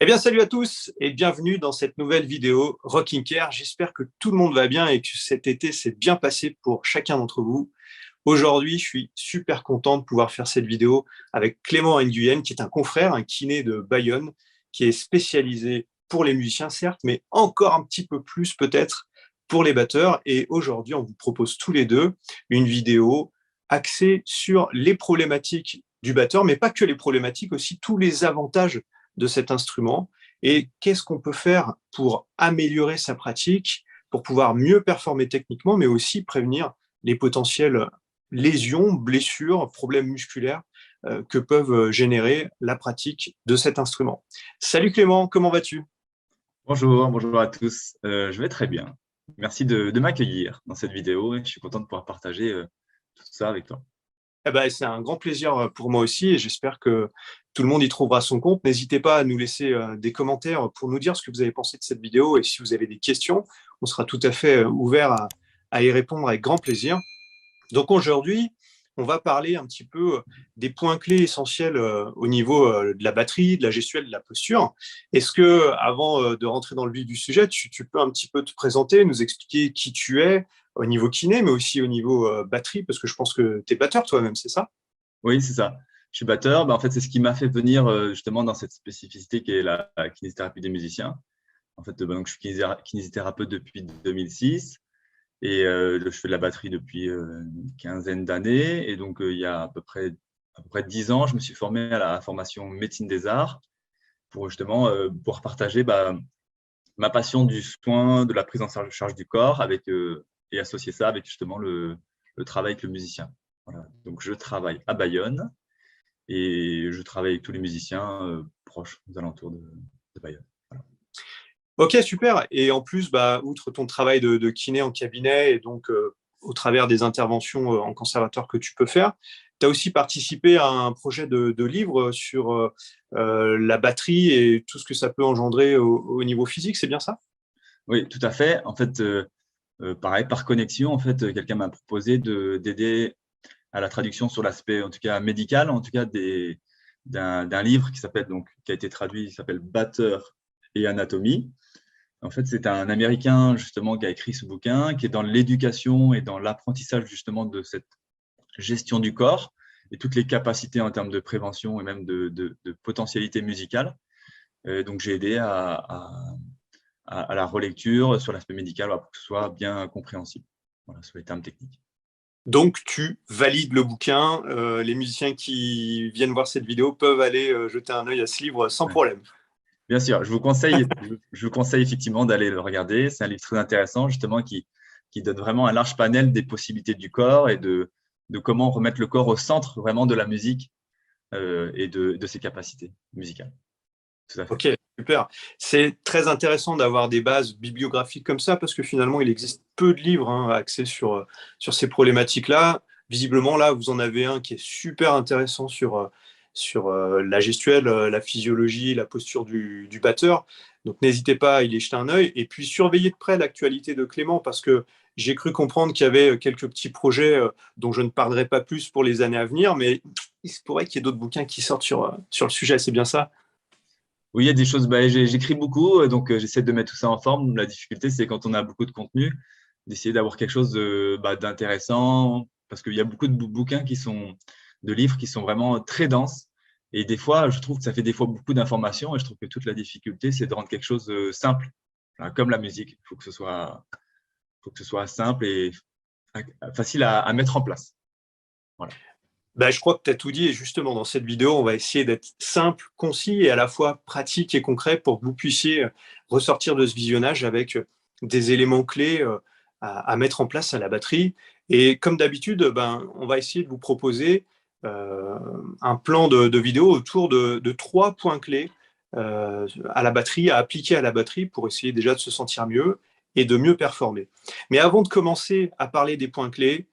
Eh bien, salut à tous et bienvenue dans cette nouvelle vidéo Rocking Care. J'espère que tout le monde va bien et que cet été s'est bien passé pour chacun d'entre vous. Aujourd'hui, je suis super content de pouvoir faire cette vidéo avec Clément Nguyen, qui est un confrère, un kiné de Bayonne, qui est spécialisé pour les musiciens, certes, mais encore un petit peu plus peut-être pour les batteurs. Et aujourd'hui, on vous propose tous les deux une vidéo axée sur les problématiques du batteur, mais pas que les problématiques, aussi tous les avantages de cet instrument et qu'est-ce qu'on peut faire pour améliorer sa pratique, pour pouvoir mieux performer techniquement, mais aussi prévenir les potentielles lésions, blessures, problèmes musculaires que peuvent générer la pratique de cet instrument. Salut Clément, comment vas-tu? Bonjour à tous. Je vais très bien. Merci de m'accueillir dans cette vidéo et je suis content de pouvoir partager tout ça avec toi. Eh ben, c'est un grand plaisir pour moi aussi et j'espère que tout le monde y trouvera son compte. N'hésitez pas à nous laisser des commentaires pour nous dire ce que vous avez pensé de cette vidéo et si vous avez des questions, on sera tout à fait ouvert à y répondre avec grand plaisir. Donc aujourd'hui, on va parler un petit peu des points clés essentiels au niveau de la batterie, de la gestuelle, de la posture. Est-ce que, avant de rentrer dans le vif du sujet, tu peux un petit peu te présenter, nous expliquer qui tu es au niveau kiné, mais aussi au niveau batterie, parce que je pense que tu es batteur toi-même, c'est ça? Oui, c'est ça. Je suis batteur. En fait, c'est ce qui m'a fait venir justement dans cette spécificité qui est la kinésithérapie des musiciens. En fait, donc, je suis kinésithérapeute depuis 2006 et je fais de la batterie depuis une quinzaine d'années. Et donc, il y a à peu près 10 ans, je me suis formé à la formation médecine des arts pour justement pouvoir partager ma passion du soin, de la prise en charge du corps et associer ça avec justement le travail avec le musicien. Voilà. Donc, je travaille à Bayonne et je travaille avec tous les musiciens proches aux alentours de Bayonne. Voilà. Ok, super. Et en plus, outre ton travail de kiné en cabinet et donc au travers des interventions en conservatoire que tu peux faire, tu as aussi participé à un projet de livre sur la batterie et tout ce que ça peut engendrer au niveau physique, c'est bien ça? Oui, tout à fait. En fait, pareil, par connexion, en fait, quelqu'un m'a proposé d'aider à la traduction sur l'aspect, en tout cas médical, en tout cas d'un livre qui a été traduit, qui s'appelle Batteur et anatomie. En fait, c'est un Américain justement qui a écrit ce bouquin, qui est dans l'éducation et dans l'apprentissage justement de cette gestion du corps et toutes les capacités en termes de prévention et même de potentialité musicale. Donc, j'ai aidé à la relecture sur l'aspect médical pour que ce soit bien compréhensible, voilà, sur les termes techniques. Donc, tu valides le bouquin. Les musiciens qui viennent voir cette vidéo peuvent aller jeter un œil à ce livre sans Ouais. problème. Bien sûr, je vous conseille effectivement d'aller le regarder. C'est un livre très intéressant, justement, qui donne vraiment un large panel des possibilités du corps et de comment remettre le corps au centre vraiment de la musique et de ses capacités musicales. Tout à fait. Ok, super. C'est très intéressant d'avoir des bases bibliographiques comme ça parce que finalement, il existe peu de livres axés sur ces problématiques-là. Visiblement, là, vous en avez un qui est super intéressant sur la gestuelle, la physiologie, la posture du batteur. Donc, n'hésitez pas à y jeter un œil. Et puis, surveillez de près l'actualité de Clément parce que j'ai cru comprendre qu'il y avait quelques petits projets dont je ne parlerai pas plus pour les années à venir, mais il se pourrait qu'il y ait d'autres bouquins qui sortent sur le sujet. C'est bien ça? Oui, il y a des choses, j'écris beaucoup, donc j'essaie de mettre tout ça en forme. La difficulté, c'est quand on a beaucoup de contenu, d'essayer d'avoir quelque chose d'intéressant, parce qu'il y a beaucoup de bouquins de livres qui sont vraiment très denses. Et des fois, je trouve que ça fait des fois beaucoup d'informations, et je trouve que toute la difficulté, c'est de rendre quelque chose de simple. Voilà, comme la musique, il faut que ce soit simple et facile à mettre en place. Voilà. Je crois que tu as tout dit et justement dans cette vidéo, on va essayer d'être simple, concis et à la fois pratique et concret pour que vous puissiez ressortir de ce visionnage avec des éléments clés à mettre en place à la batterie. Et comme d'habitude, on va essayer de vous proposer euh, un plan de vidéo autour de 3 points clés à la batterie, à appliquer à la batterie pour essayer déjà de se sentir mieux et de mieux performer. Mais avant de commencer à parler des points clés,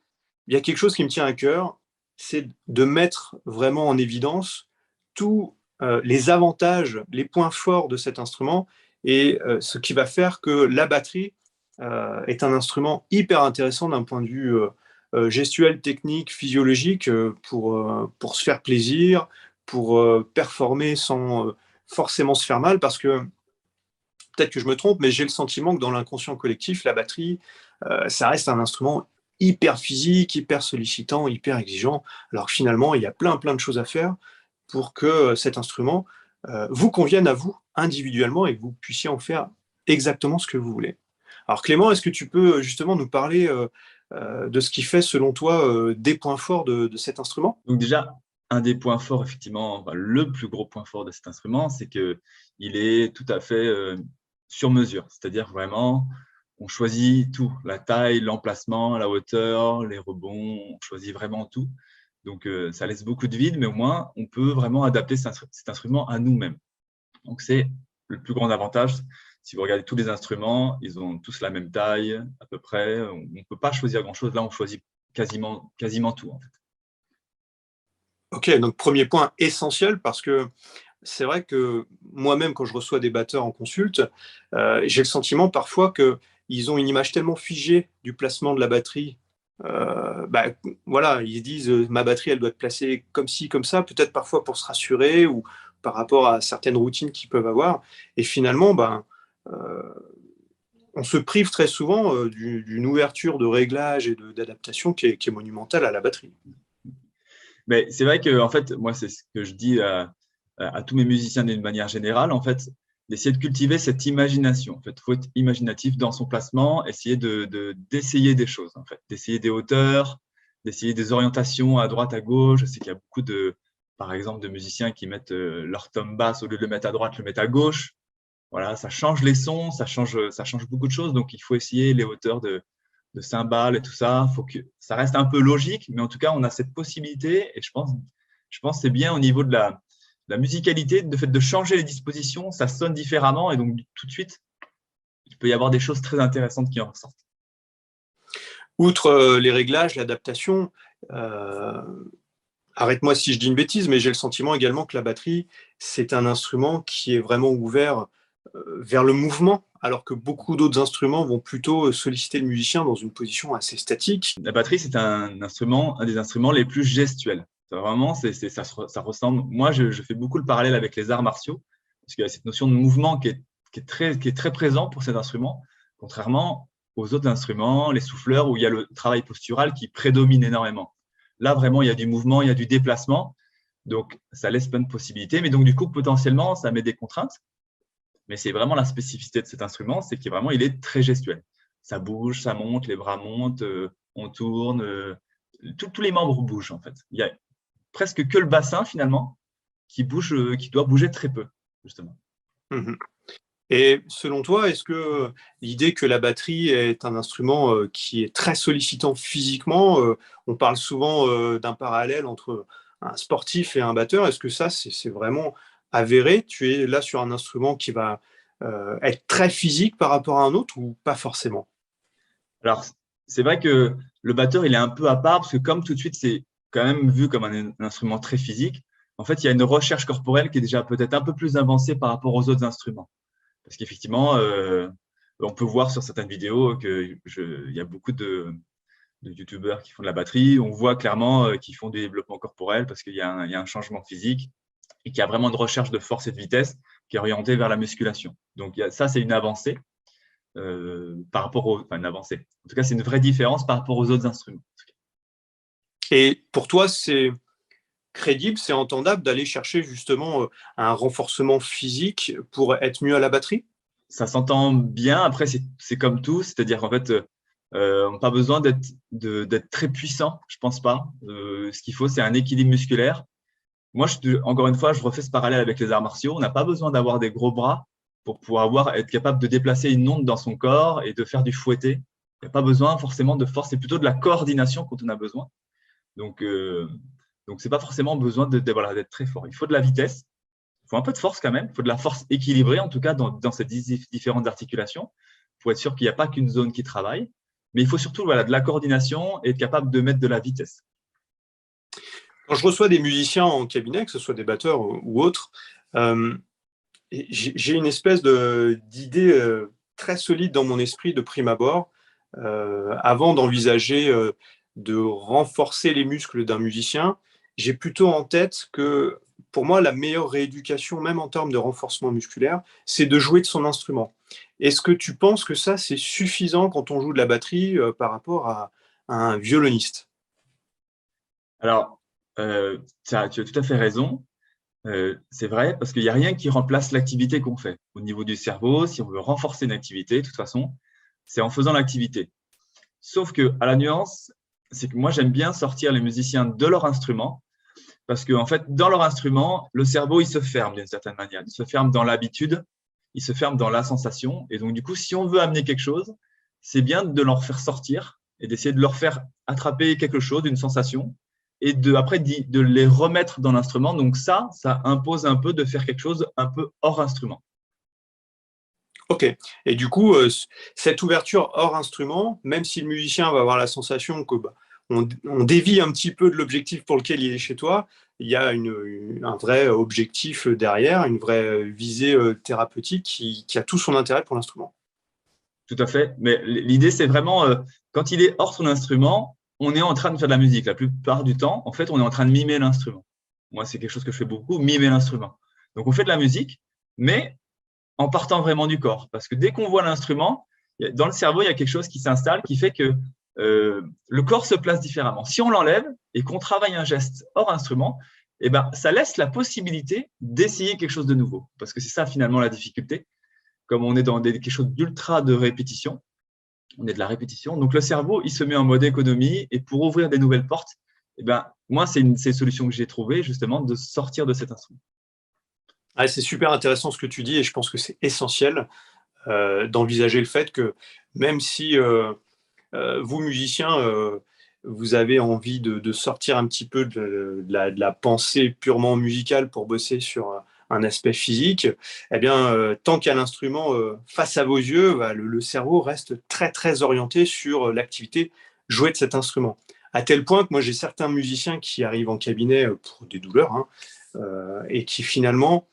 il y a quelque chose qui me tient à cœur, c'est de mettre vraiment en évidence tous les avantages, les points forts de cet instrument et ce qui va faire que la batterie est un instrument hyper intéressant d'un point de vue gestuel, technique, physiologique pour se faire plaisir, pour performer sans forcément se faire mal parce que, peut-être que je me trompe, mais j'ai le sentiment que dans l'inconscient collectif, la batterie, ça reste un instrument hyper physique, hyper sollicitant, hyper exigeant, alors que finalement, il y a plein de choses à faire pour que cet instrument vous convienne à vous individuellement et que vous puissiez en faire exactement ce que vous voulez. Alors Clément, est-ce que tu peux justement nous parler de ce qui fait selon toi des points forts de cet instrument? Donc déjà, un des points forts, effectivement, le plus gros point fort de cet instrument, c'est qu'il est tout à fait sur mesure. C'est-à-dire vraiment, on choisit tout, la taille, l'emplacement, la hauteur, les rebonds, on choisit vraiment tout. Donc, ça laisse beaucoup de vide, mais au moins, on peut vraiment adapter cet instrument à nous-mêmes. Donc, c'est le plus grand avantage. Si vous regardez tous les instruments, ils ont tous la même taille, à peu près. On ne peut pas choisir grand-chose. Là, on choisit quasiment tout, en fait. Ok, donc premier point essentiel, parce que c'est vrai que moi-même, quand je reçois des batteurs en consulte, j'ai le sentiment parfois qu'ils ont une image tellement figée du placement de la batterie. Voilà, ils se disent ma batterie, elle doit être placée comme ci, comme ça, peut-être parfois pour se rassurer ou par rapport à certaines routines qu'ils peuvent avoir. Et finalement, euh, on se prive très souvent d'une ouverture de réglage et d'adaptation qui est monumentale à la batterie. Mais c'est vrai que, en fait, moi, c'est ce que je dis à tous mes musiciens d'une manière générale, en fait, d'essayer de cultiver cette imagination. En fait, il faut être imaginatif dans son placement, essayer d'essayer des choses, en fait, d'essayer des hauteurs, d'essayer des orientations à droite, à gauche. Je sais qu'il y a beaucoup par exemple, de musiciens qui mettent leur tom basse, au lieu de le mettre à droite, le mettent à gauche. Voilà, ça change les sons, ça change beaucoup de choses. Donc, il faut essayer les hauteurs de cymbales et tout ça. Faut que ça reste un peu logique, mais en tout cas, on a cette possibilité. Et je pense que c'est bien au niveau de la musicalité, le fait de changer les dispositions, ça sonne différemment. Et donc, tout de suite, il peut y avoir des choses très intéressantes qui en ressortent. Outre les réglages, l'adaptation, euh, arrête-moi si je dis une bêtise, mais j'ai le sentiment également que la batterie, c'est un instrument qui est vraiment ouvert vers le mouvement, alors que beaucoup d'autres instruments vont plutôt solliciter le musicien dans une position assez statique. La batterie, c'est un des instruments les plus gestuels. Vraiment, ça ressemble. Moi, je fais beaucoup le parallèle avec les arts martiaux, parce qu'il y a cette notion de mouvement qui est très présent pour cet instrument, contrairement aux autres instruments, les souffleurs, où il y a le travail postural qui prédomine énormément. Là, vraiment, il y a du mouvement, il y a du déplacement, donc ça laisse plein de possibilités. Mais donc, du coup, potentiellement, ça met des contraintes. Mais c'est vraiment la spécificité de cet instrument, c'est qu'il vraiment, il est très gestuel. Ça bouge, ça monte, les bras montent, on tourne, tous les membres bougent en fait. Il y a presque que le bassin finalement qui bouge, qui doit bouger très peu justement. Mhm. Et selon toi, est-ce que l'idée que la batterie est un instrument qui est très sollicitant physiquement, on parle souvent d'un parallèle entre un sportif et un batteur, est-ce que ça, c'est vraiment avéré? Tu es là sur un instrument qui va être très physique par rapport à un autre ou pas forcément? Alors c'est vrai que le batteur il est un peu à part parce que comme tout de suite c'est quand même vu comme un instrument très physique, en fait il y a une recherche corporelle qui est déjà peut-être un peu plus avancée par rapport aux autres instruments. Parce qu'effectivement, on peut voir sur certaines vidéos qu'il y a beaucoup de youtubeurs qui font de la batterie. On voit clairement qu'ils font du développement corporel parce qu'il y a un changement physique et qu'il y a vraiment une recherche de force et de vitesse qui est orientée vers la musculation. Donc, ça, c'est une avancée par rapport une avancée. En tout cas, c'est une vraie différence par rapport aux autres instruments. Et pour toi, c'est crédible, c'est entendable d'aller chercher justement un renforcement physique pour être mieux à la batterie? Ça s'entend bien. Après, c'est comme tout, c'est-à-dire qu'en fait, on n'a pas besoin d'être très puissant, je pense pas. Ce qu'il faut, c'est un équilibre musculaire. Moi, encore une fois, je refais ce parallèle avec les arts martiaux. On n'a pas besoin d'avoir des gros bras pour pouvoir être capable de déplacer une onde dans son corps et de faire du fouetté. Il n'y a pas besoin forcément de force, c'est plutôt de la coordination quand on a besoin. Donc, c'est pas forcément besoin voilà, d'être très fort. Il faut de la vitesse, il faut un peu de force quand même, il faut de la force équilibrée, en tout cas dans ces différentes articulations, pour être sûr qu'il n'y a pas qu'une zone qui travaille. Mais il faut surtout voilà, de la coordination et être capable de mettre de la vitesse. Quand je reçois des musiciens en cabinet, que ce soit des batteurs ou autres, j'ai une espèce d'idée très solide dans mon esprit de prime abord, avant d'envisager de renforcer les muscles d'un musicien. J'ai plutôt en tête que pour moi, la meilleure rééducation, même en termes de renforcement musculaire, c'est de jouer de son instrument. Est-ce que tu penses que ça, c'est suffisant quand on joue de la batterie par rapport à un violoniste? Alors, tu as tout à fait raison. C'est vrai, parce qu'il n'y a rien qui remplace l'activité qu'on fait. Au niveau du cerveau, si on veut renforcer une activité, de toute façon, c'est en faisant l'activité. Sauf que, à la nuance, c'est que moi, j'aime bien sortir les musiciens de leur instrument, parce que, en fait, dans leur instrument, le cerveau, il se ferme d'une certaine manière. Il se ferme dans l'habitude, il se ferme dans la sensation. Et donc, du coup, si on veut amener quelque chose, c'est bien de leur faire sortir et d'essayer de leur faire attraper quelque chose, une sensation, et après de les remettre dans l'instrument. Donc ça impose un peu de faire quelque chose un peu hors instrument. Ok. Et du coup, cette ouverture hors instrument, même si le musicien va avoir la sensation que on dévie un petit peu de l'objectif pour lequel il est chez toi, il y a un vrai objectif derrière, une vraie visée thérapeutique qui a tout son intérêt pour l'instrument. Tout à fait. Mais l'idée, c'est vraiment, quand il est hors son instrument, on est en train de faire de la musique. La plupart du temps, en fait, on est en train de mimer l'instrument. Moi, c'est quelque chose que je fais beaucoup, mimer l'instrument. Donc, on fait de la musique, mais en partant vraiment du corps. Parce que dès qu'on voit l'instrument, dans le cerveau, il y a quelque chose qui s'installe qui fait que le corps se place différemment. Si on l'enlève et qu'on travaille un geste hors instrument, eh ben, ça laisse la possibilité d'essayer quelque chose de nouveau. Parce que c'est ça finalement la difficulté. Comme on est dans quelque chose d'ultra de répétition, on est de la répétition. Donc le cerveau, il se met en mode économie et pour ouvrir des nouvelles portes, eh ben, moi, c'est une solution que j'ai trouvée justement de sortir de cet instrument. Ah, c'est super intéressant ce que tu dis et je pense que c'est essentiel d'envisager le fait que même si vous, musiciens, vous avez envie de sortir un petit peu de la pensée purement musicale pour bosser sur un aspect physique, eh bien, tant qu'il y a l'instrument face à vos yeux, bah, le cerveau reste très, très orienté sur l'activité jouée de cet instrument. À tel point que moi, j'ai certains musiciens qui arrivent en cabinet pour des douleurs hein, et qui finalement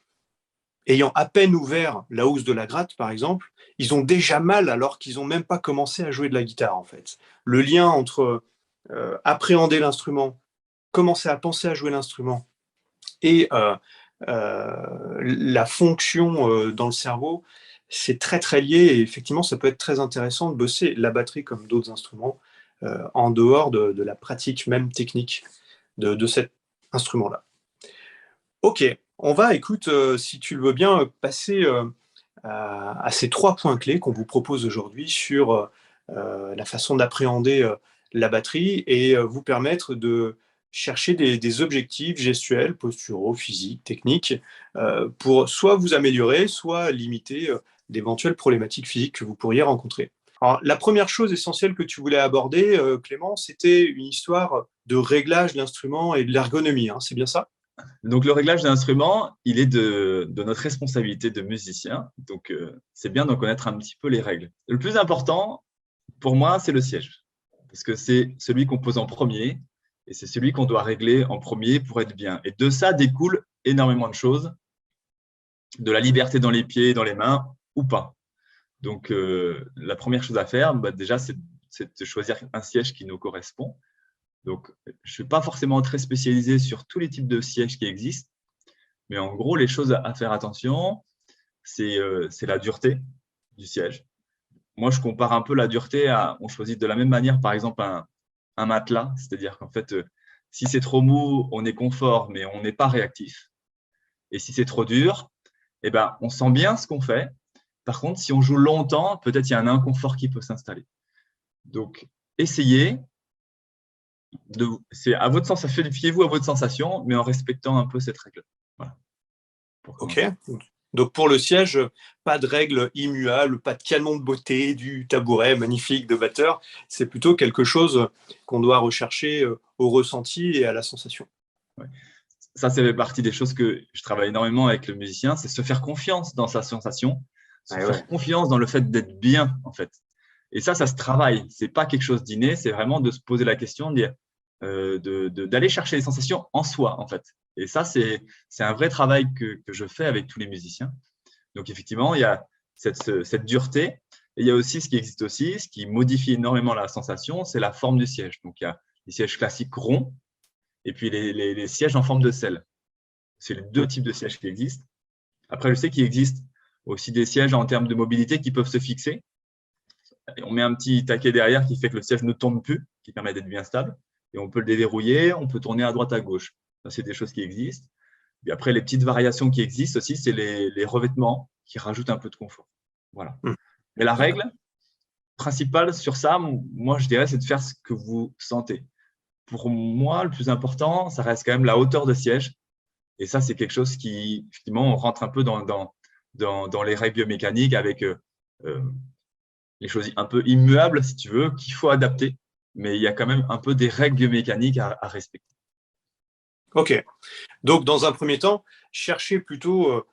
ayant à peine ouvert la housse de la gratte, par exemple, ils ont déjà mal alors qu'ils n'ont même pas commencé à jouer de la guitare, en fait. Le lien entre appréhender l'instrument, commencer à penser à jouer l'instrument et la fonction dans le cerveau, c'est très très lié et effectivement, ça peut être très intéressant de bosser la batterie comme d'autres instruments en dehors de la pratique même technique de cet instrument-là. Ok, on va, écoute, si tu le veux bien, passer à ces trois points clés qu'on vous propose aujourd'hui sur la façon d'appréhender la batterie et vous permettre de chercher des objectifs gestuels, posturaux, physiques, techniques, pour soit vous améliorer, soit limiter d'éventuelles problématiques physiques que vous pourriez rencontrer. Alors, la première chose essentielle que tu voulais aborder, Clément, c'était une histoire de réglage de l'instrument et de l'ergonomie, hein, c'est bien ça? Donc, le réglage d'un instrument, il est de notre responsabilité de musicien. Donc, c'est bien d'en connaître un petit peu les règles. Le plus important, pour moi, c'est le siège. Parce que c'est celui qu'on pose en premier et c'est celui qu'on doit régler en premier pour être bien. Et de ça découle énormément de choses, de la liberté dans les pieds, dans les mains ou pas. Donc, la première chose à faire, bah, déjà, c'est de choisir un siège qui nous correspond. Donc, je ne suis pas forcément très spécialisé sur tous les types de sièges qui existent, mais en gros, les choses à faire attention, c'est la dureté du siège. Moi, je compare un peu la dureté on choisit de la même manière, par exemple, un matelas, c'est-à-dire qu'en fait, si c'est trop mou, on est confort, mais on n'est pas réactif. Et si c'est trop dur, eh ben, on sent bien ce qu'on fait. Par contre, si on joue longtemps, peut-être il y a un inconfort qui peut s'installer. Donc, essayez. C'est à votre sensation, fiez-vous à votre sensation, mais en respectant un peu cette règle. Voilà, pour Ok. commencer. Donc pour le siège, pas de règle immuable, pas de canon de beauté, du tabouret magnifique de batteur. C'est plutôt quelque chose qu'on doit rechercher au ressenti et à la sensation. Ouais. Ça fait partie des choses que je travaille énormément avec le musicien, c'est se faire confiance dans sa sensation, se Ah faire ouais. confiance dans le fait d'être bien, en fait. Et ça se travaille. C'est pas quelque chose d'inné, c'est vraiment de se poser la question, d'aller chercher les sensations en soi, en fait. Et ça, c'est un vrai travail que je fais avec tous les musiciens. Donc, effectivement, il y a cette dureté. Et il y a aussi ce qui existe aussi, ce qui modifie énormément la sensation, c'est la forme du siège. Donc, il y a les sièges classiques ronds et puis les sièges en forme de selle. C'est les deux types de sièges qui existent. Après, je sais qu'il existe aussi des sièges en termes de mobilité qui peuvent se fixer. Et on met un petit taquet derrière qui fait que le siège ne tombe plus, qui permet d'être bien stable. Et on peut le déverrouiller, on peut tourner à droite, à gauche. Ça, c'est des choses qui existent. Et après, les petites variations qui existent aussi, c'est les revêtements qui rajoutent un peu de confort. Voilà. Mais la règle principale sur ça, moi, je dirais, c'est de faire ce que vous sentez. Pour moi, le plus important, ça reste quand même la hauteur de siège. Et ça, c'est quelque chose qui, effectivement, on rentre un peu dans les règles biomécaniques avec les choses un peu immuables, si tu veux, qu'il faut adapter. Mais il y a quand même un peu des règles biomécaniques à respecter. Ok. Donc, dans un premier temps, cherchez plutôt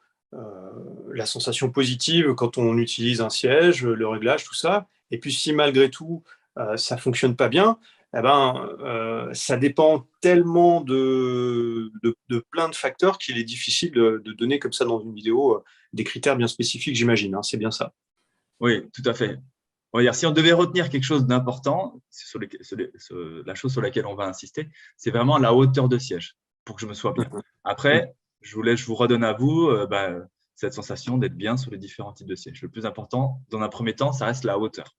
la sensation positive quand on utilise un siège, le réglage, tout ça. Et puis, si malgré tout, ça ne fonctionne pas bien, eh ben, ça dépend tellement de plein de facteurs qu'il est difficile de donner comme ça dans une vidéo des critères bien spécifiques, j'imagine. Hein, c'est bien ça. Oui, tout à fait. On va dire, si on devait retenir quelque chose d'important, la chose sur laquelle on va insister, c'est vraiment la hauteur de siège pour que je me sois bien. Après, je vous redonne à vous cette sensation d'être bien sur les différents types de sièges. Le plus important, dans un premier temps, ça reste la hauteur.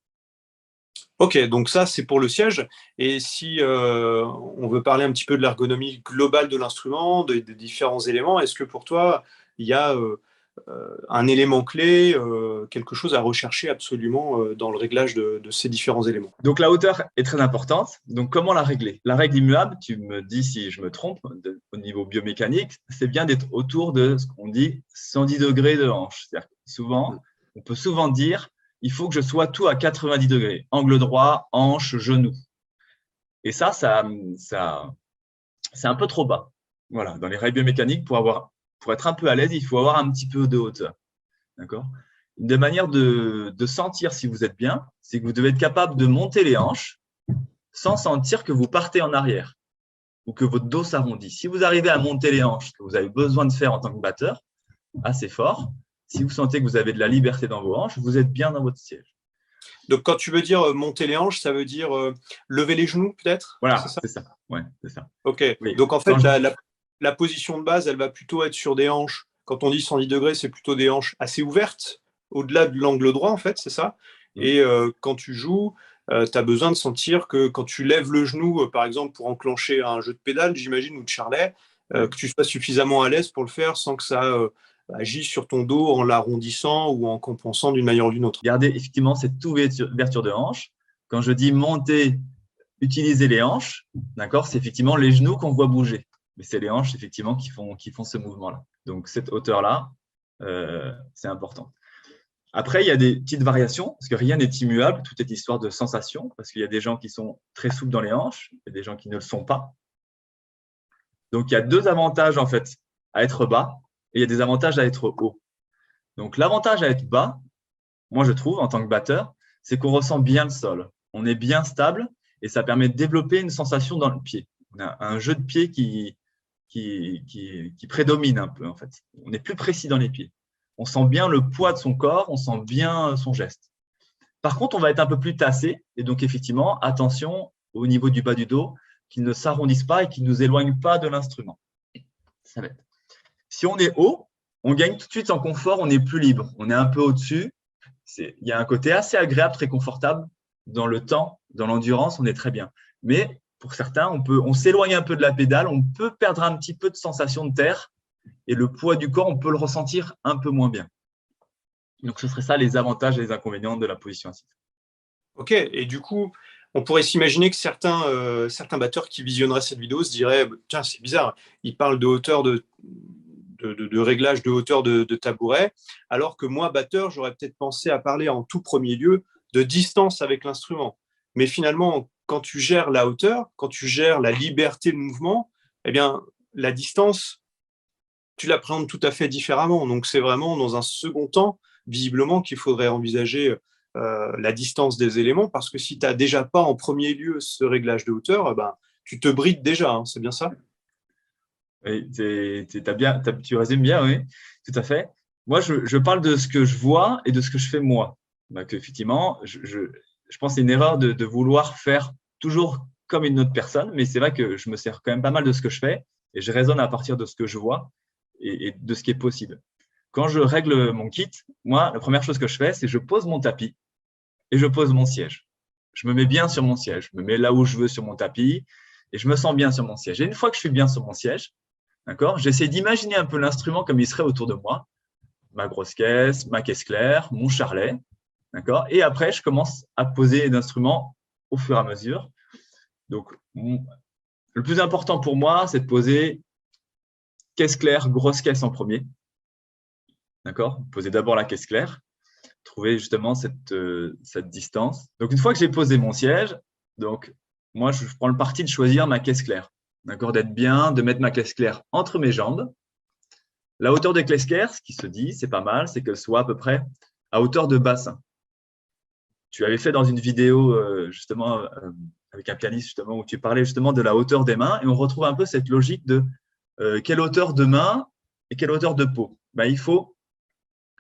Ok, donc ça, c'est pour le siège. Et si on veut parler un petit peu de l'ergonomie globale de l'instrument, des différents éléments, est-ce que pour toi, il y a un élément clé, quelque chose à rechercher absolument dans le réglage de ces différents éléments? Donc, la hauteur est très importante. Donc, comment la régler? La règle immuable, tu me dis si je me trompe, au niveau biomécanique, c'est bien d'être autour de ce qu'on dit 110 degrés de hanche. C'est-à-dire que on peut souvent dire il faut que je sois tout à 90 degrés, angle droit, hanche, genou. Et ça c'est un peu trop bas. Voilà, dans les règles biomécaniques, pour être un peu à l'aise, il faut avoir un petit peu de hauteur. D'accord? Une des manières de sentir si vous êtes bien, c'est que vous devez être capable de monter les hanches sans sentir que vous partez en arrière ou que votre dos s'arrondit. Si vous arrivez à monter les hanches, que vous avez besoin de faire en tant que batteur, assez fort, si vous sentez que vous avez de la liberté dans vos hanches, vous êtes bien dans votre siège. Donc, quand tu veux dire monter les hanches, ça veut dire lever les genoux, peut-être? Voilà, c'est ça. Ouais, c'est ça. Ok, Oui. donc en fait, la position de base, elle va plutôt être sur des hanches. Quand on dit 110 degrés, c'est plutôt des hanches assez ouvertes, au-delà de l'angle droit, en fait, c'est ça. Et quand tu joues, tu as besoin de sentir que quand tu lèves le genou, par exemple, pour enclencher un jeu de pédale, j'imagine, ou de charlet, que tu sois suffisamment à l'aise pour le faire sans que ça agisse sur ton dos en l'arrondissant ou en compensant d'une manière ou d'une autre. Regardez, effectivement, cette ouverture de hanche. Quand je dis monter, utiliser les hanches, d'accord, c'est effectivement les genoux qu'on voit bouger. Mais c'est les hanches, effectivement, qui font ce mouvement-là. Donc, cette hauteur-là, c'est important. Après, il y a des petites variations, parce que rien n'est immuable, tout est histoire de sensation, parce qu'il y a des gens qui sont très souples dans les hanches, il y a des gens qui ne le sont pas. Donc, il y a deux avantages, en fait, à être bas, et il y a des avantages à être haut. Donc, l'avantage à être bas, moi, je trouve, en tant que batteur, c'est qu'on ressent bien le sol. On est bien stable, et ça permet de développer une sensation dans le pied. On a un jeu de pied qui prédomine un peu, en fait. On est plus précis dans les pieds. On sent bien le poids de son corps, on sent bien son geste. Par contre, on va être un peu plus tassé. Et donc, effectivement, attention au niveau du bas du dos, qu'il ne s'arrondisse pas et qu'il ne nous éloigne pas de l'instrument. Ça va être. Si on est haut, on gagne tout de suite en confort, on est plus libre. On est un peu au-dessus. Il y a un côté assez agréable, très confortable. Dans le temps, dans l'endurance, on est très bien. Mais pour certains, on s'éloigne un peu de la pédale, on peut perdre un petit peu de sensation de terre. Et le poids du corps, on peut le ressentir un peu moins bien. Donc, ce serait ça les avantages et les inconvénients de la position assise. Ok, et du coup, on pourrait s'imaginer que certains batteurs qui visionneraient cette vidéo se diraient « Tiens, c'est bizarre, il parle de hauteur de réglage de hauteur de tabouret, alors que moi, batteur, j'aurais peut-être pensé à parler en tout premier lieu de distance avec l'instrument. » Mais finalement, quand tu gères la hauteur, quand tu gères la liberté de mouvement, eh bien, la distance, tu l'appréhendes tout à fait différemment. Donc, c'est vraiment dans un second temps, visiblement, qu'il faudrait envisager la distance des éléments, parce que si tu n'as déjà pas en premier lieu ce réglage de hauteur, tu te brides déjà, hein, c'est bien ça? Oui, tu résumes bien, oui, tout à fait. Moi, je parle de ce que je vois et de ce que je fais moi. Donc, effectivement, je pense que c'est une erreur de vouloir faire toujours comme une autre personne, mais c'est vrai que je me sers quand même pas mal de ce que je fais et je raisonne à partir de ce que je vois. et de ce qui est possible. Quand je règle mon kit, moi, la première chose que je fais, c'est que je pose mon tapis et je pose mon siège. Je me mets bien sur mon siège, je me mets là où je veux sur mon tapis et je me sens bien sur mon siège. Et une fois que je suis bien sur mon siège, d'accord, j'essaie d'imaginer un peu l'instrument comme il serait autour de moi, ma grosse caisse, ma caisse claire, mon charlet, d'accord. Et après, je commence à poser l'instrument au fur et à mesure. Donc, le plus important pour moi, c'est de poser caisse claire, grosse caisse en premier, d'accord. Poser d'abord la caisse claire, trouver justement cette distance. Donc, une fois que j'ai posé mon siège, donc moi, je prends le parti de choisir ma caisse claire, d'accord, d'être bien, de mettre ma caisse claire entre mes jambes. La hauteur des caisses claires, ce qui se dit, c'est pas mal, c'est qu'elle soit à peu près à hauteur de bassin. Tu avais fait dans une vidéo justement avec un pianiste justement où tu parlais justement de la hauteur des mains et on retrouve un peu cette logique de quelle hauteur de main et quelle hauteur de peau. Ben, il faut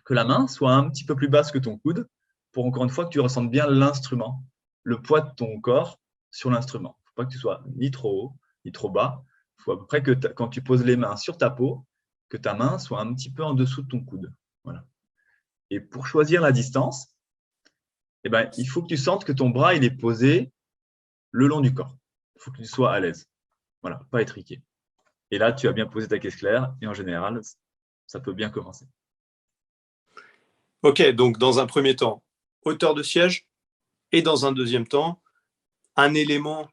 que la main soit un petit peu plus basse que ton coude pour encore une fois que tu ressentes bien l'instrument, le poids de ton corps sur l'instrument. Il ne faut pas que tu sois ni trop haut ni trop bas. Il faut à peu près que quand tu poses les mains sur ta peau, que ta main soit un petit peu en dessous de ton coude. Voilà. Et pour choisir la distance, eh ben, il faut que tu sentes que ton bras il est posé le long du corps. Il faut que tu sois à l'aise. Voilà, pas étriqué. Et là, tu as bien posé ta caisse claire et en général, ça peut bien commencer. Ok, donc dans un premier temps, hauteur de siège et dans un deuxième temps, un élément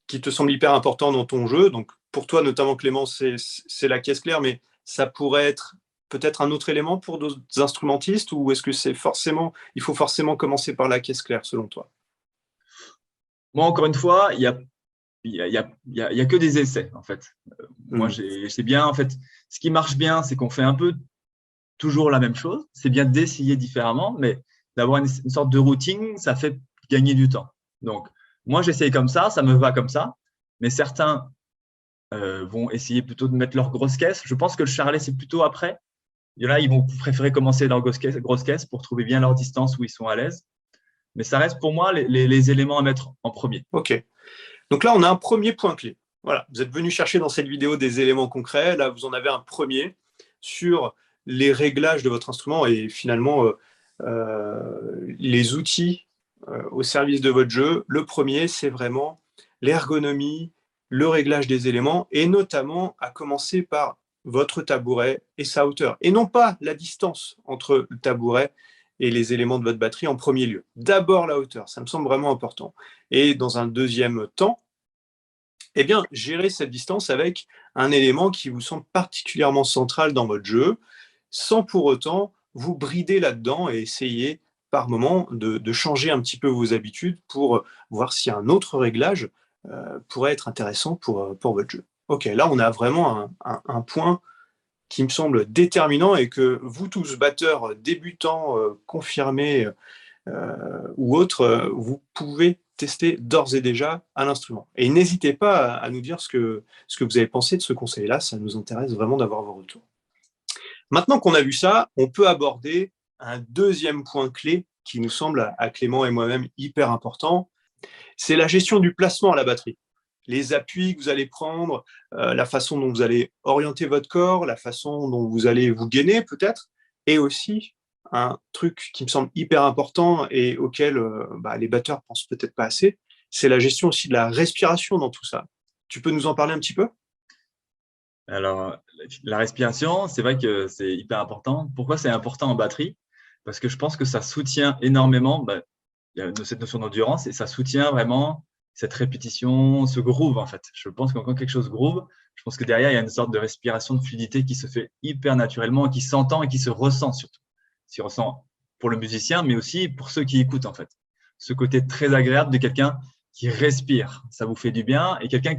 qui te semble hyper important dans ton jeu. Donc pour toi, notamment Clément, c'est la caisse claire, mais ça pourrait être peut-être un autre élément pour d'autres instrumentistes ou est-ce que il faut forcément commencer par la caisse claire selon toi? Moi, encore une fois, il y a que des essais en fait. Moi, c'est bien en fait. Ce qui marche bien, c'est qu'on fait un peu toujours la même chose. C'est bien d'essayer différemment, mais d'avoir une sorte de routine, ça fait gagner du temps. Donc, moi, j'essaye comme ça me va comme ça. Mais certains vont essayer plutôt de mettre leur grosse caisse. Je pense que le charlet, c'est plutôt après. Et là, ils vont préférer commencer leur grosse caisse pour trouver bien leur distance où ils sont à l'aise. Mais ça reste pour moi les éléments à mettre en premier. Ok. Donc là, on a un premier point clé. Voilà, vous êtes venu chercher dans cette vidéo des éléments concrets. Là, vous en avez un premier sur les réglages de votre instrument et finalement les outils au service de votre jeu. Le premier, c'est vraiment l'ergonomie, le réglage des éléments et notamment à commencer par votre tabouret et sa hauteur. Et non pas la distance entre le tabouret et les éléments de votre batterie en premier lieu. D'abord la hauteur, ça me semble vraiment important. Et dans un deuxième temps, eh bien, gérer cette distance avec un élément qui vous semble particulièrement central dans votre jeu, sans pour autant vous brider là-dedans et essayer par moment de changer un petit peu vos habitudes pour voir si un autre réglage pourrait être intéressant pour votre jeu. Ok, là on a vraiment un point qui me semble déterminant et que vous tous, batteurs débutants, confirmés ou autres, vous pouvez tester d'ores et déjà à l'instrument. Et n'hésitez pas à nous dire ce que vous avez pensé de ce conseil-là, ça nous intéresse vraiment d'avoir vos retours. Maintenant qu'on a vu ça, on peut aborder un deuxième point clé qui nous semble à Clément et moi-même hyper important, c'est la gestion du placement à la batterie. Les appuis que vous allez prendre, la façon dont vous allez orienter votre corps, la façon dont vous allez vous gainer peut-être, et aussi un truc qui me semble hyper important et auquel les batteurs pensent peut-être pas assez, c'est la gestion aussi de la respiration dans tout ça. Tu peux nous en parler un petit peu? Alors, la respiration, c'est vrai que c'est hyper important. Pourquoi c'est important en batterie? Parce que je pense que ça soutient énormément il y a cette notion d'endurance et ça soutient vraiment cette répétition, ce groove en fait. Je pense que quand quelque chose groove, je pense que derrière, il y a une sorte de respiration, de fluidité qui se fait hyper naturellement, qui s'entend et qui se ressent surtout. Qui se ressent pour le musicien, mais aussi pour ceux qui écoutent en fait. Ce côté très agréable de quelqu'un qui respire, ça vous fait du bien, et quelqu'un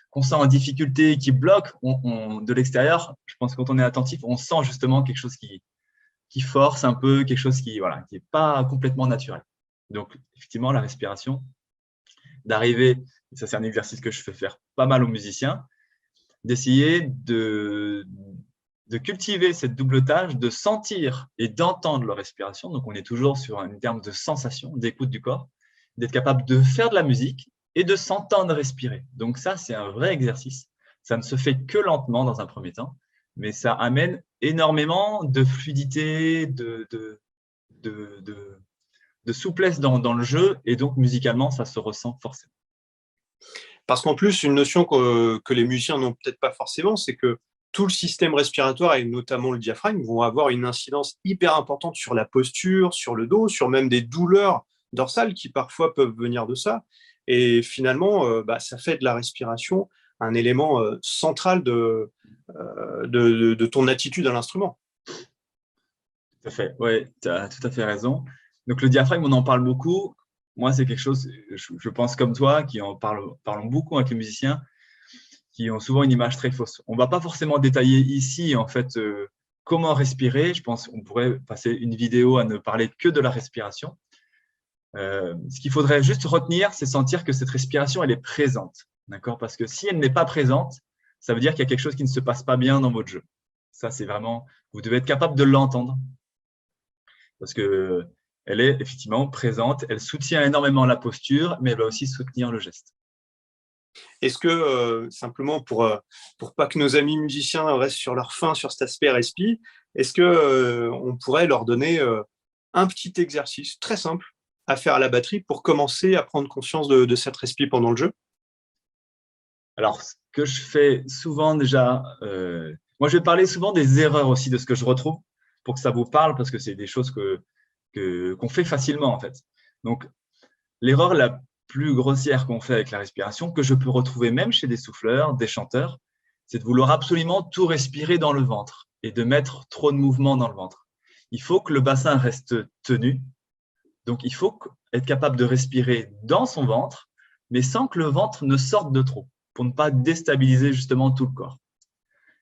qu'on sent en difficulté, qui bloque de l'extérieur, je pense que quand on est attentif, on sent justement quelque chose qui force un peu, quelque chose qui est pas complètement naturel. Donc, effectivement, la respiration, d'arriver, et ça c'est un exercice que je fais faire pas mal aux musiciens, d'essayer de cultiver cette double tâche, de sentir et d'entendre leur respiration. Donc, on est toujours sur un terme de sensation, d'écoute du corps, d'être capable de faire de la musique et de s'entendre respirer. Donc, ça, c'est un vrai exercice. Ça ne se fait que lentement dans un premier temps, mais ça amène énormément de fluidité, de souplesse dans le jeu, et donc musicalement, ça se ressent forcément. Parce qu'en plus, une notion que les musiciens n'ont peut-être pas forcément, c'est que tout le système respiratoire, et notamment le diaphragme, vont avoir une incidence hyper importante sur la posture, sur le dos, sur même des douleurs dorsales qui parfois peuvent venir de ça. Et finalement, ça fait de la respiration un élément central de ton attitude à l'instrument. Tout à fait, oui, tu as tout à fait raison. Donc, le diaphragme, on en parle beaucoup. Moi, c'est quelque chose, je pense comme toi, qui en parlons beaucoup avec les musiciens, qui ont souvent une image très fausse. On ne va pas forcément détailler ici, en fait, comment respirer. Je pense qu'on pourrait passer une vidéo à ne parler que de la respiration. Ce qu'il faudrait juste retenir, c'est sentir que cette respiration, elle est présente. D'accord ? Parce que si elle n'est pas présente, ça veut dire qu'il y a quelque chose qui ne se passe pas bien dans votre jeu. Ça, c'est vraiment… Vous devez être capable de l'entendre. Parce qu'elle est effectivement présente, elle soutient énormément la posture, mais elle va aussi soutenir le geste. Est-ce que, simplement pour pas que nos amis musiciens restent sur leur faim sur cet aspect respi, est-ce qu'on pourrait leur donner un petit exercice très simple à faire à la batterie pour commencer à prendre conscience de cette respi pendant le jeu? Alors, ce que je fais souvent déjà, moi je vais parler souvent des erreurs aussi, de ce que je retrouve, pour que ça vous parle, parce que c'est des choses qu'on fait facilement en fait. Donc, l'erreur la plus grossière qu'on fait avec la respiration, que je peux retrouver même chez des souffleurs, des chanteurs, c'est de vouloir absolument tout respirer dans le ventre et de mettre trop de mouvement dans le ventre. Il faut que le bassin reste tenu. Donc, il faut être capable de respirer dans son ventre, mais sans que le ventre ne sorte de trop, pour ne pas déstabiliser justement tout le corps.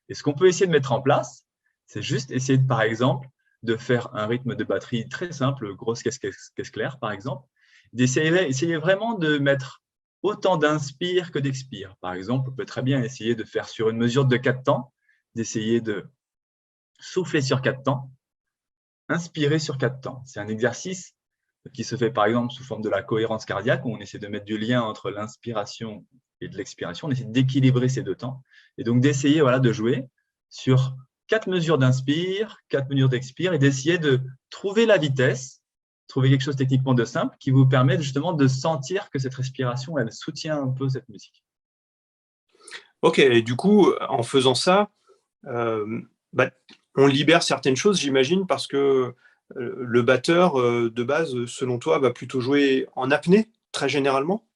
Et ce qu'on peut essayer de mettre en place, c'est juste essayer, par exemple, de faire un rythme de batterie très simple, grosse caisse claire, par exemple, d'essayer vraiment de mettre autant d'inspire que d'expire. Par exemple, on peut très bien essayer de faire sur une mesure de 4 temps, d'essayer de souffler sur 4 temps, inspirer sur 4 temps. C'est un exercice qui se fait par exemple sous forme de la cohérence cardiaque, où on essaie de mettre du lien entre l'inspiration et de l'expiration, on essaie d'équilibrer ces deux temps, et donc d'essayer de jouer sur 4 mesures d'inspire, 4 mesures d'expire, et d'essayer de trouver la vitesse, trouver quelque chose techniquement de simple qui vous permet justement de sentir que cette respiration, elle soutient un peu cette musique. Ok, et du coup, en faisant ça, on libère certaines choses, j'imagine, parce que le batteur, de base, selon toi, va plutôt jouer en apnée, très généralement?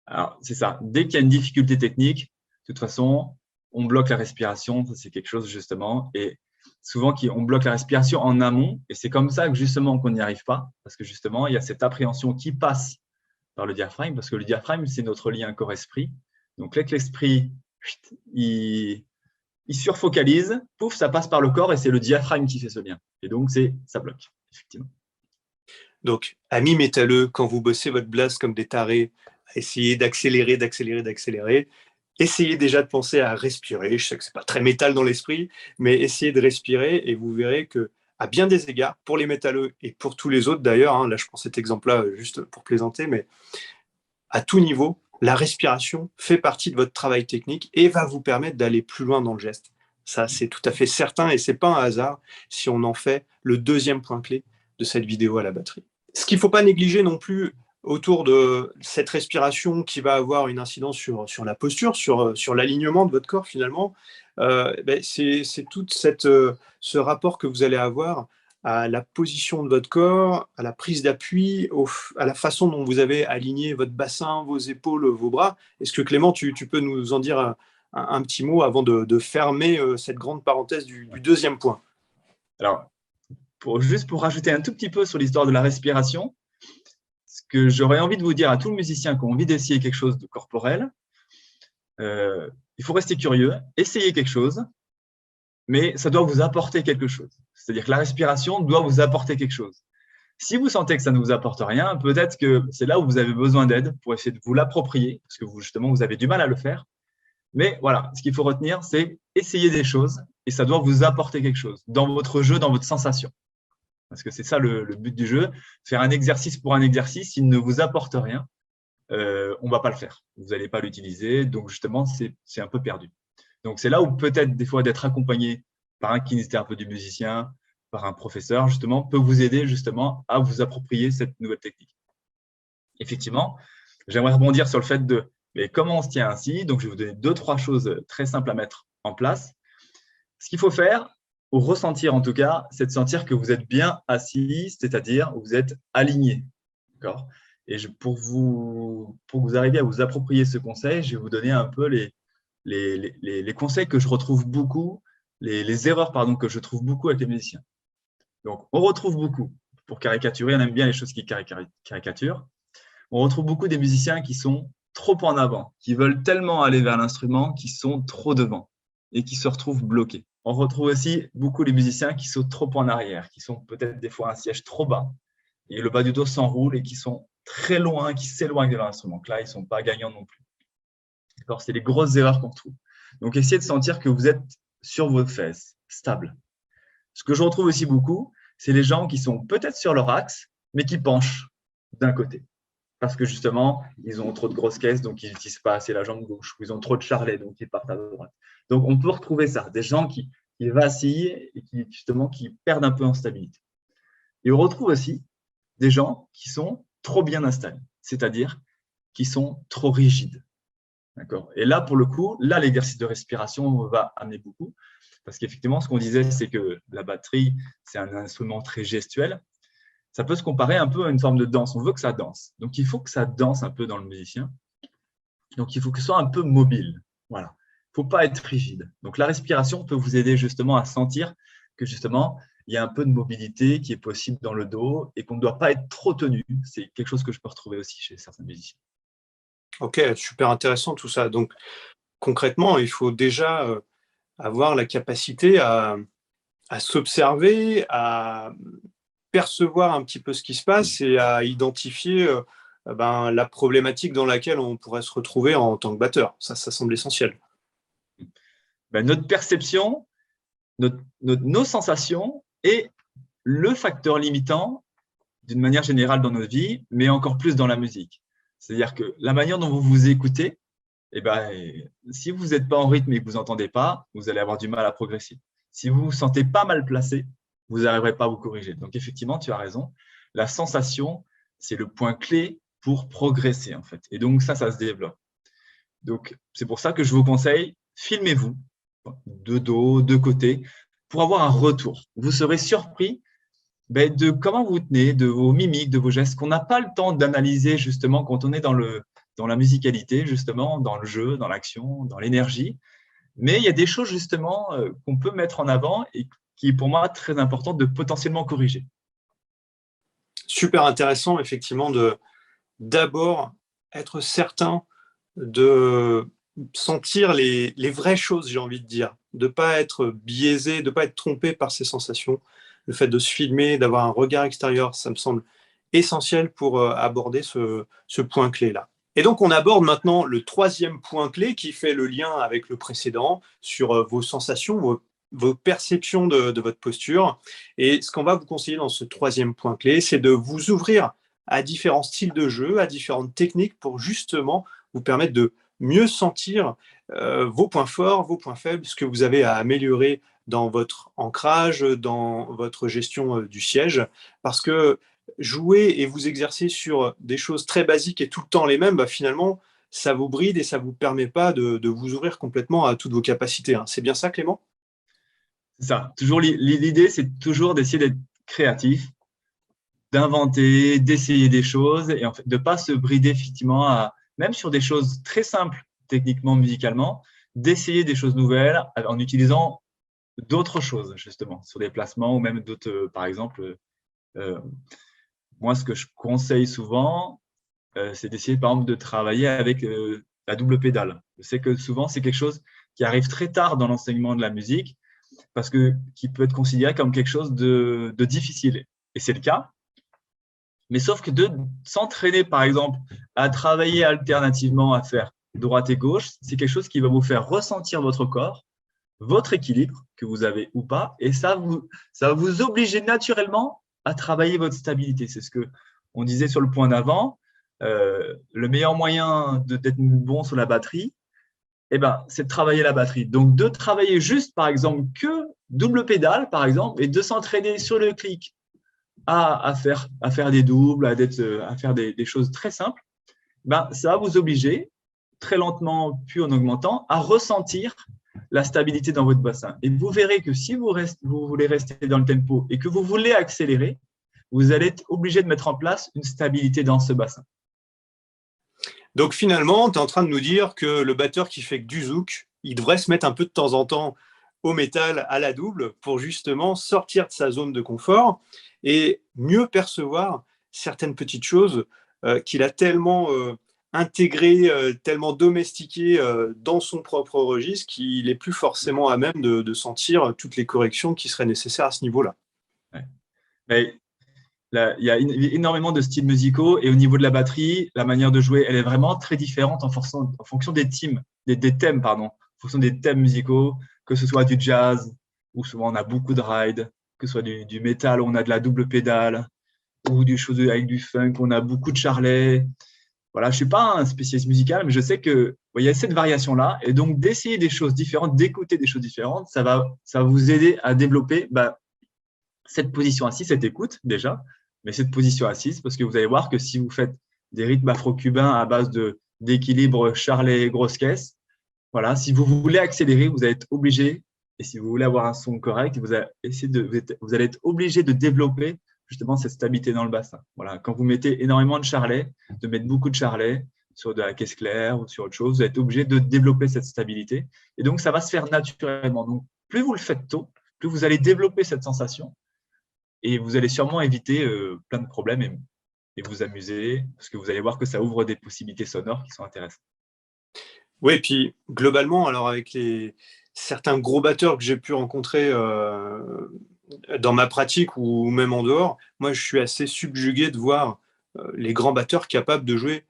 Alors, c'est ça. Dès qu'il y a une difficulté technique, de toute façon, on bloque la respiration. C'est quelque chose, justement. Et souvent, on bloque la respiration en amont. Et c'est comme ça que, justement, qu'on n'y arrive pas. Parce que, justement, il y a cette appréhension qui passe par le diaphragme. Parce que le diaphragme, c'est notre lien corps-esprit. Donc, dès que l'esprit, il surfocalise, pouf, ça passe par le corps et c'est le diaphragme qui fait ce lien. Et donc, ça bloque, effectivement. Donc, amis métalleux, quand vous bossez votre blast comme des tarés, essayez d'accélérer, essayez déjà de penser à respirer. Je sais que ce n'est pas très métal dans l'esprit, mais essayez de respirer et vous verrez que, à bien des égards, pour les métalleux et pour tous les autres d'ailleurs, là je prends cet exemple-là juste pour plaisanter, mais à tout niveau, la respiration fait partie de votre travail technique et va vous permettre d'aller plus loin dans le geste. Ça, c'est tout à fait certain et ce n'est pas un hasard si on en fait le deuxième point clé de cette vidéo à la batterie. Ce qu'il ne faut pas négliger non plus autour de cette respiration qui va avoir une incidence sur la posture, sur l'alignement de votre corps finalement, c'est tout ce rapport que vous allez avoir à la position de votre corps, à la prise d'appui, à la façon dont vous avez aligné votre bassin, vos épaules, vos bras. Est-ce que Clément, tu peux nous en dire un petit mot avant de fermer cette grande parenthèse du deuxième point? Alors, juste pour rajouter un tout petit peu sur l'histoire de la respiration, ce que j'aurais envie de vous dire à tous les musiciens qui ont envie d'essayer quelque chose de corporel, il faut rester curieux, essayer quelque chose, mais ça doit vous apporter quelque chose. C'est-à-dire que la respiration doit vous apporter quelque chose. Si vous sentez que ça ne vous apporte rien, peut-être que c'est là où vous avez besoin d'aide pour essayer de vous l'approprier, parce que justement, vous avez du mal à le faire. Mais voilà, ce qu'il faut retenir, c'est essayer des choses et ça doit vous apporter quelque chose dans votre jeu, dans votre sensation. Parce que c'est ça le but du jeu. Faire un exercice pour un exercice, s'il ne vous apporte rien, on ne va pas le faire. Vous n'allez pas l'utiliser. Donc, justement, c'est un peu perdu. Donc, c'est là où peut-être des fois d'être accompagné par un kinésithérapeute du musicien, par un professeur, justement, peut vous aider justement à vous approprier cette nouvelle technique. Effectivement, j'aimerais rebondir sur le fait de mais comment on se tient ainsi. Donc, je vais vous donner 2-3 choses très simples à mettre en place. Ce qu'il faut faire, ou ressentir en tout cas, c'est de sentir que vous êtes bien assis, c'est-à-dire vous êtes aligné. D'accord ? Et pour que vous arriviez à vous approprier ce conseil, je vais vous donner un peu les conseils que je retrouve beaucoup, les erreurs pardon, que je trouve beaucoup avec les musiciens. Donc, on retrouve beaucoup, pour caricaturer, on aime bien les choses qui caricaturent, on retrouve beaucoup des musiciens qui sont trop en avant, qui veulent tellement aller vers l'instrument, qui sont trop devant et qui se retrouvent bloqués. On retrouve aussi beaucoup les musiciens qui sont trop en arrière, qui sont peut-être des fois un siège trop bas et le bas du dos s'enroule et qui sont très loin, qui s'éloignent de l'instrument. Là, ils ne sont pas gagnants non plus. C'est les grosses erreurs qu'on retrouve. Donc, essayez de sentir que vous êtes sur vos fesses, stable. Ce que je retrouve aussi beaucoup, c'est les gens qui sont peut-être sur leur axe, mais qui penchent d'un côté. Parce que justement, ils ont trop de grosses caisses, donc ils n'utilisent pas assez la jambe gauche, ou ils ont trop de charlets, donc ils partent à droite. Donc, on peut retrouver ça, des gens qui vacillent et qui perdent un peu en stabilité. Et on retrouve aussi des gens qui sont trop bien installés, c'est-à-dire qui sont trop rigides. D'accord ? Et là, pour le coup, l'exercice de respiration va amener beaucoup, parce qu'effectivement, ce qu'on disait, c'est que la batterie, c'est un instrument très gestuel. Ça peut se comparer un peu à une forme de danse. On veut que ça danse. Donc, il faut que ça danse un peu dans le musicien. Donc, il faut que ce soit un peu mobile. Voilà. Il ne faut pas être rigide. Donc, la respiration peut vous aider justement à sentir que justement, il y a un peu de mobilité qui est possible dans le dos et qu'on ne doit pas être trop tenu. C'est quelque chose que je peux retrouver aussi chez certains musiciens. Ok, super intéressant tout ça. Donc, concrètement, il faut déjà avoir la capacité à s'observer, à percevoir un petit peu ce qui se passe et à identifier la problématique dans laquelle on pourrait se retrouver en tant que batteur. Ça semble essentiel. Notre perception, nos sensations et le facteur limitant d'une manière générale dans nos vies, mais encore plus dans la musique. C'est-à-dire que la manière dont vous vous écoutez, si vous n'êtes pas en rythme et que vous n'entendez pas, vous allez avoir du mal à progresser. Si vous vous sentez pas mal placé, vous n'arriverez pas à vous corriger. Donc, effectivement, tu as raison. La sensation, c'est le point clé pour progresser, en fait. Et donc, ça se développe. Donc, c'est pour ça que je vous conseille, filmez-vous de dos, de côté, pour avoir un retour. Vous serez surpris de comment vous tenez, de vos mimiques, de vos gestes, qu'on n'a pas le temps d'analyser justement quand on est dans la musicalité, justement, dans le jeu, dans l'action, dans l'énergie. Mais il y a des choses justement qu'on peut mettre en avant et qui est pour moi très important de potentiellement corriger. Super intéressant, effectivement, d'abord être certain de sentir les vraies choses, j'ai envie de dire, de ne pas être biaisé, de ne pas être trompé par ses sensations. Le fait de se filmer, d'avoir un regard extérieur, ça me semble essentiel pour aborder ce point clé-là. Et donc, on aborde maintenant le troisième point clé qui fait le lien avec le précédent sur vos sensations, vos perceptions de votre posture. Et ce qu'on va vous conseiller dans ce troisième point clé, c'est de vous ouvrir à différents styles de jeu, à différentes techniques pour justement vous permettre de mieux sentir vos points forts, vos points faibles, ce que vous avez à améliorer dans votre ancrage, dans votre gestion du siège, parce que jouer et vous exercer sur des choses très basiques et tout le temps les mêmes, finalement, ça vous bride et ça ne vous permet pas de vous ouvrir complètement à toutes vos capacités. Hein. C'est bien ça, Clément ? C'est ça. Toujours, l'idée, c'est toujours d'essayer d'être créatif, d'inventer, d'essayer des choses et en fait, de ne pas se brider effectivement, même sur des choses très simples techniquement, musicalement, d'essayer des choses nouvelles en utilisant d'autres choses, justement, sur des placements ou même d'autres, par exemple, moi, ce que je conseille souvent, c'est d'essayer, par exemple, de travailler avec la double pédale. Je sais que souvent, c'est quelque chose qui arrive très tard dans l'enseignement de la musique parce qui peut être considéré comme quelque chose de difficile. Et c'est le cas. Mais sauf que de s'entraîner, par exemple, à travailler alternativement, à faire droite et gauche, c'est quelque chose qui va vous faire ressentir votre corps, votre équilibre que vous avez ou pas, et ça va vous obliger naturellement à travailler votre stabilité. C'est ce qu'on disait sur le point d'avant. Le meilleur moyen d'être bon sur la batterie, eh ben, c'est de travailler la batterie. Donc, de travailler juste, par exemple, que double pédale, par exemple, et de s'entraîner sur le clic à faire des doubles, à faire des choses très simples, ben, ça va vous obliger, très lentement, puis en augmentant, à ressentir la stabilité dans votre bassin. Et vous verrez que si vous voulez rester dans le tempo et que vous voulez accélérer, vous allez être obligé de mettre en place une stabilité dans ce bassin. Donc finalement, tu es en train de nous dire que le batteur qui fait que du zouk, il devrait se mettre un peu de temps en temps au métal, à la double, pour justement sortir de sa zone de confort et mieux percevoir certaines petites choses qu'il a tellement intégrées, tellement domestiquées dans son propre registre qu'il n'est plus forcément à même de sentir toutes les corrections qui seraient nécessaires à ce niveau-là. Ouais. Mais là, il y a énormément de styles musicaux et au niveau de la batterie, la manière de jouer, elle est vraiment très différente en fonction des thèmes, en fonction des thèmes musicaux, que ce soit du jazz, où souvent on a beaucoup de ride, que ce soit du métal, où on a de la double pédale, ou du chose avec du funk, où on a beaucoup de charlet. Voilà, je ne suis pas un spécialiste musical, mais je sais qu'il y a cette variation-là. Et donc, d'essayer des choses différentes, d'écouter des choses différentes, ça va vous aider à développer cette position assise, cette écoute déjà, mais cette position assise, parce que vous allez voir que si vous faites des rythmes afro-cubains à base d'équilibre charlet grosse caisse, voilà, si vous voulez accélérer, vous allez être obligé, et si vous voulez avoir un son correct, vous allez être obligé de développer justement cette stabilité dans le bassin. Voilà, quand vous mettez énormément de charlet, de mettre beaucoup de charlet sur de la caisse claire ou sur autre chose, vous êtes obligé de développer cette stabilité. Et donc, ça va se faire naturellement. Donc, plus vous le faites tôt, plus vous allez développer cette sensation et vous allez sûrement éviter plein de problèmes et vous amuser parce que vous allez voir que ça ouvre des possibilités sonores qui sont intéressantes. Oui, et puis globalement, alors avec certains gros batteurs que j'ai pu rencontrer dans ma pratique ou même en dehors, moi je suis assez subjugué de voir les grands batteurs capables de jouer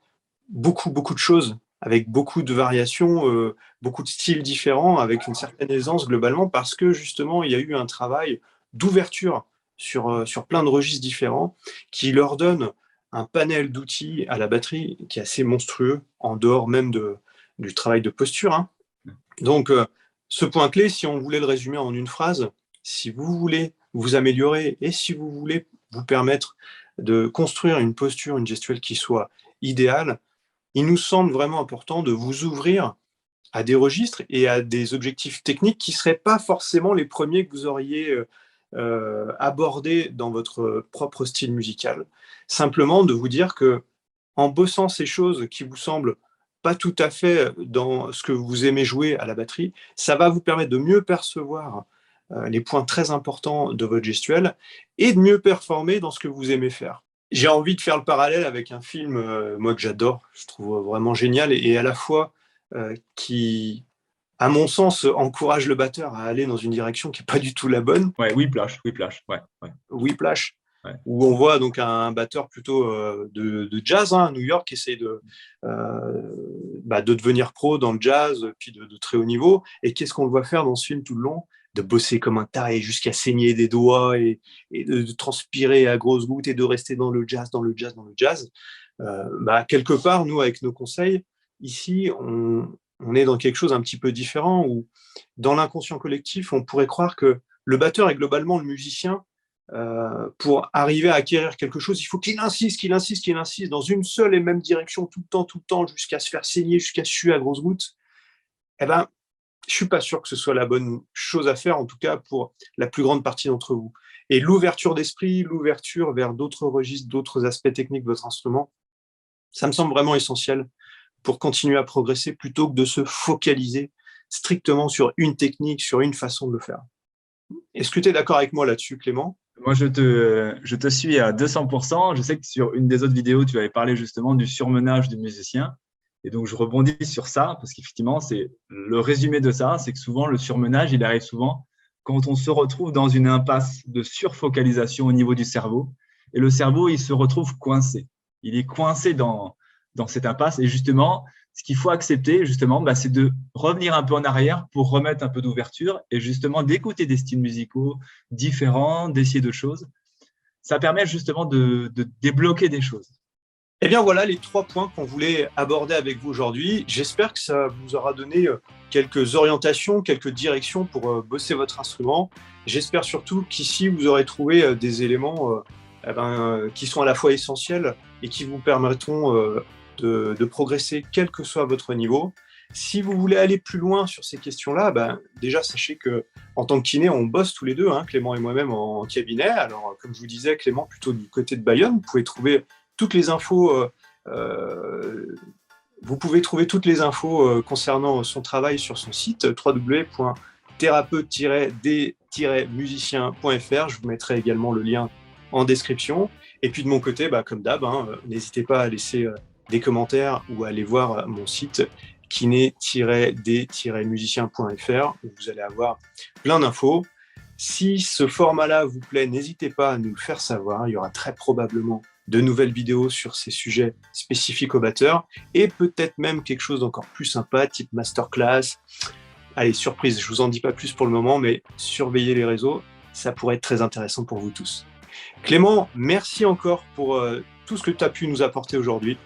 beaucoup, beaucoup de choses, avec beaucoup de variations, beaucoup de styles différents, avec une certaine aisance globalement, parce que justement, il y a eu un travail d'ouverture sur plein de registres différents qui leur donne un panel d'outils à la batterie qui est assez monstrueux, en dehors même du travail de posture. Hein. Donc, ce point clé, si on voulait le résumer en une phrase, si vous voulez vous améliorer et si vous voulez vous permettre de construire une posture, une gestuelle qui soit idéale, il nous semble vraiment important de vous ouvrir à des registres et à des objectifs techniques qui ne seraient pas forcément les premiers que vous auriez abordés dans votre propre style musical. Simplement de vous dire que en bossant ces choses qui vous semblent pas tout à fait dans ce que vous aimez jouer à la batterie, ça va vous permettre de mieux percevoir les points très importants de votre gestuelle et de mieux performer dans ce que vous aimez faire. J'ai envie de faire le parallèle avec un film, moi que j'adore, je trouve vraiment génial, et à la fois qui, à mon sens, encourage le batteur à aller dans une direction qui n'est pas du tout la bonne. Ouais, Whiplash, ouais. Whiplash, Ouais. où on voit donc un batteur plutôt de jazz à New York qui essaie de devenir pro dans le jazz, puis de très haut niveau. Et qu'est-ce qu'on le voit faire dans ce film tout le long? De bosser comme un taré jusqu'à saigner des doigts et de transpirer à grosses gouttes et de rester dans le jazz. Quelque part, nous, avec nos conseils, ici, on est dans quelque chose un petit peu différent où, dans l'inconscient collectif, on pourrait croire que le batteur est globalement le musicien. Pour arriver à acquérir quelque chose, il faut qu'il insiste dans une seule et même direction tout le temps, jusqu'à se faire saigner, jusqu'à suer à grosses gouttes. Eh ben, je suis pas sûr que ce soit la bonne chose à faire, en tout cas pour la plus grande partie d'entre vous. Et l'ouverture d'esprit, l'ouverture vers d'autres registres, d'autres aspects techniques de votre instrument, ça me semble vraiment essentiel pour continuer à progresser plutôt que de se focaliser strictement sur une technique, sur une façon de le faire. Est-ce que tu es d'accord avec moi là-dessus, Clément? Moi, je te suis à 200%. Je sais que sur une des autres vidéos, tu avais parlé justement du surmenage du musicien. Et donc, je rebondis sur ça parce qu'effectivement, c'est le résumé de ça, c'est que souvent, le surmenage, il arrive souvent quand on se retrouve dans une impasse de surfocalisation au niveau du cerveau. Et le cerveau, il se retrouve coincé. Il est coincé dans cette impasse. Et justement, ce qu'il faut accepter, justement, c'est de revenir un peu en arrière pour remettre un peu d'ouverture et justement d'écouter des styles musicaux différents, d'essayer d'autres choses. Ça permet justement de débloquer des choses. Eh bien voilà les 3 points qu'on voulait aborder avec vous aujourd'hui. J'espère que ça vous aura donné quelques orientations, quelques directions pour bosser votre instrument. J'espère surtout qu'ici vous aurez trouvé des éléments qui sont à la fois essentiels et qui vous permettront de progresser quel que soit votre niveau. Si vous voulez aller plus loin sur ces questions-là, déjà sachez que en tant que kiné, on bosse tous les deux, hein, Clément et moi-même en cabinet. Alors comme je vous disais, Clément plutôt du côté de Bayonne. Vous pouvez trouver toutes les infos. Vous pouvez trouver toutes les infos concernant son travail sur son site www.thérapeute-d-musicien.fr. Je vous mettrai également le lien en description. Et puis de mon côté, comme d'hab, hein, n'hésitez pas à laisser des commentaires ou à aller voir mon site kiné-d-musicien.fr où vous allez avoir plein d'infos. Si ce format-là vous plaît, n'hésitez pas à nous le faire savoir. Il y aura très probablement de nouvelles vidéos sur ces sujets spécifiques aux batteurs et peut-être même quelque chose d'encore plus sympa, type masterclass. Allez, surprise, je vous en dis pas plus pour le moment, mais surveillez les réseaux, ça pourrait être très intéressant pour vous tous. Clément, merci encore pour tout ce que tu as pu nous apporter aujourd'hui.